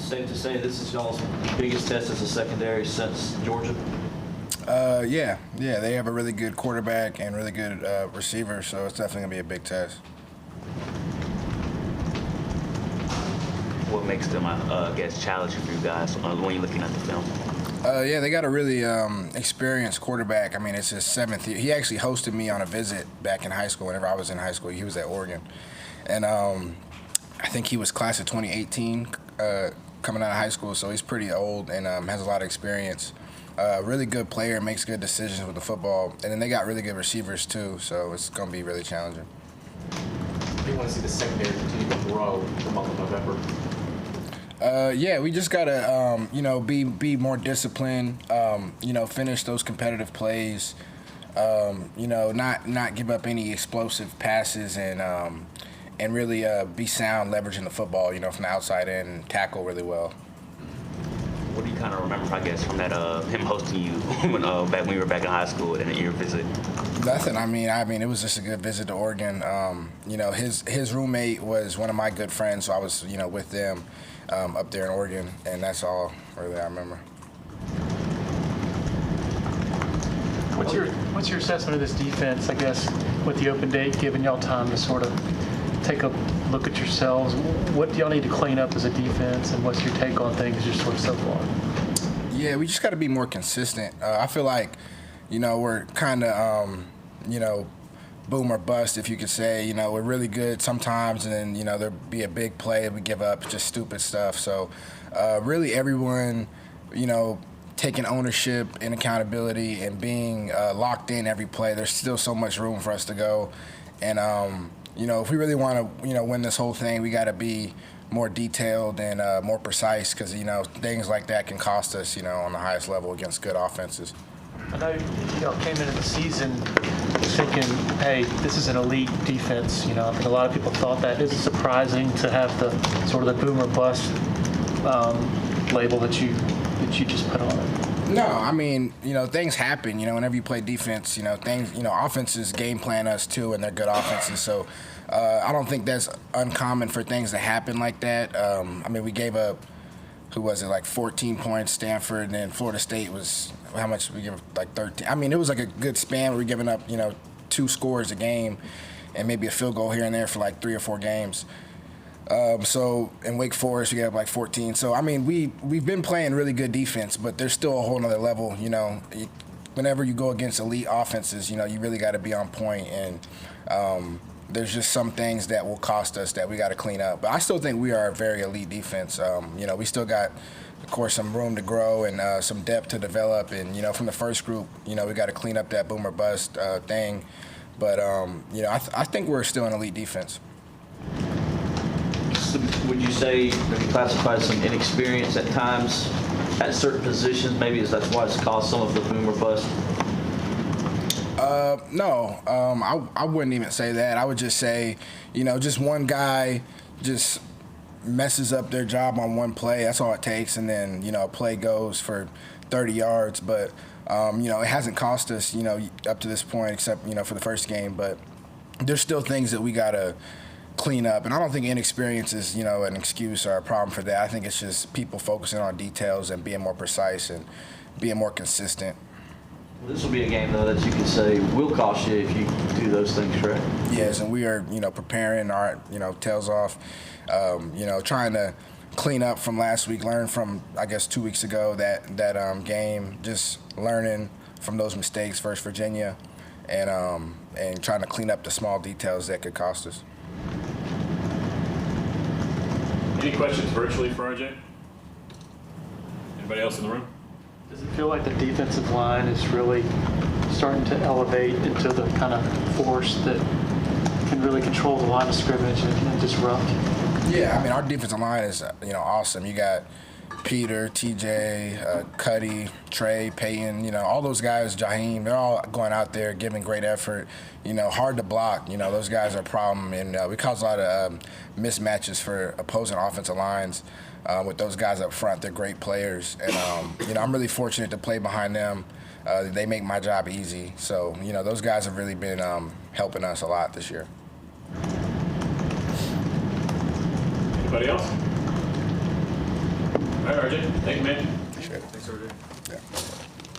Safe to say this is y'all's biggest test as a secondary since Georgia? Yeah, they have a really good quarterback and really good receiver, so it's definitely going to be a big test. What makes them, I guess, challenging for you guys when you're looking at the film? Yeah, they got a really experienced quarterback. I mean, it's his 7th year. He actually hosted me on a visit back in high school. Whenever I was in high school, he was at Oregon. And I think he was class of 2018 coming out of high school, so he's pretty old and has a lot of experience. Really good player, makes good decisions with the football. And then they got really good receivers, too, so it's going to be really challenging. Do you want to see the secondary continue to grow for month of November? Yeah, we just gotta, be more disciplined. Finish those competitive plays. Not give up any explosive passes, and really be sound leveraging the football. From the outside in and tackle really well. What do you kind of remember, I guess, from that him hosting you back when you were back in high school and your visit? Nothing. I mean, it was just a good visit to Oregon. His roommate was one of my good friends, so I was, with them. Up there in Oregon, and that's all really I remember. What's your assessment of this defense, I guess, with the open date, giving y'all time to sort of take a look at yourselves? What do y'all need to clean up as a defense, and what's your take on things just sort of so far? Yeah, we just got to be more consistent. I feel like, we're kind of, boom or bust, if you could say. We're really good sometimes, and then, there'll be a big play, we give up just stupid stuff. So really everyone, taking ownership and accountability and being locked in every play. There's still so much room for us to go. And, if we really want to, win this whole thing, we got to be more detailed and more precise because, things like that can cost us, on the highest level against good offenses. I know y'all came into the season thinking, hey, this is an elite defense. I think a lot of people thought that. Is it surprising to have the sort of the boom or bust label that you just put on it? No, I mean, things happen. Whenever you play defense, things, offenses game plan us too, and they're good offenses. So I don't think that's uncommon for things to happen like that. We gave up, who was it, like 14 points, Stanford, and then Florida State was, how much we give, like 13. It was like a good span. We were giving up, 2 scores a game and maybe a field goal here and there for like 3 or 4 games. So in Wake Forest, we gave up like 14. So, we've been playing really good defense, but there's still a whole nother level, Whenever you go against elite offenses, you really got to be on point, and there's just some things that will cost us that we got to clean up. But I still think we are a very elite defense. We still got, of course, some room to grow and some depth to develop. And, from the first group, we got to clean up that boom or bust thing. But, I think we're still an elite defense. So would you say maybe classified some inexperience at times at certain positions? Maybe that's why it's caused some of the boom or bust? No, I wouldn't even say that. I would just say, just one guy just messes up their job on one play. That's all it takes, and then, a play goes for 30 yards. But, it hasn't cost us, up to this point, except, for the first game. But there's still things that we got to clean up. And I don't think inexperience is, an excuse or a problem for that. I think it's just people focusing on details and being more precise and being more consistent. This will be a game, though, that you can say will cost you if you do those things correct. Yes, and we are, preparing our, tails off, trying to clean up from last week, learn from, I guess, 2 weeks ago that game, just learning from those mistakes versus Virginia, and trying to clean up the small details that could cost us. Any questions virtually for RJ? Anybody else in the room? Does it feel like the defensive line is really starting to elevate into the kind of force that can really control the line of scrimmage and disrupt? Yeah, our defensive line is, awesome. You got Peter, TJ, Cuddy, Trey, Peyton, all those guys, Jaheim, they're all going out there giving great effort. Hard to block. Those guys are a problem, and we cause a lot of mismatches for opposing offensive lines with those guys up front. They're great players, and I'm really fortunate to play behind them. They make my job easy. So, those guys have really been helping us a lot this year. Anybody else? right, RJ. Thank you, man. Appreciate it. Thanks, RJ. Yeah.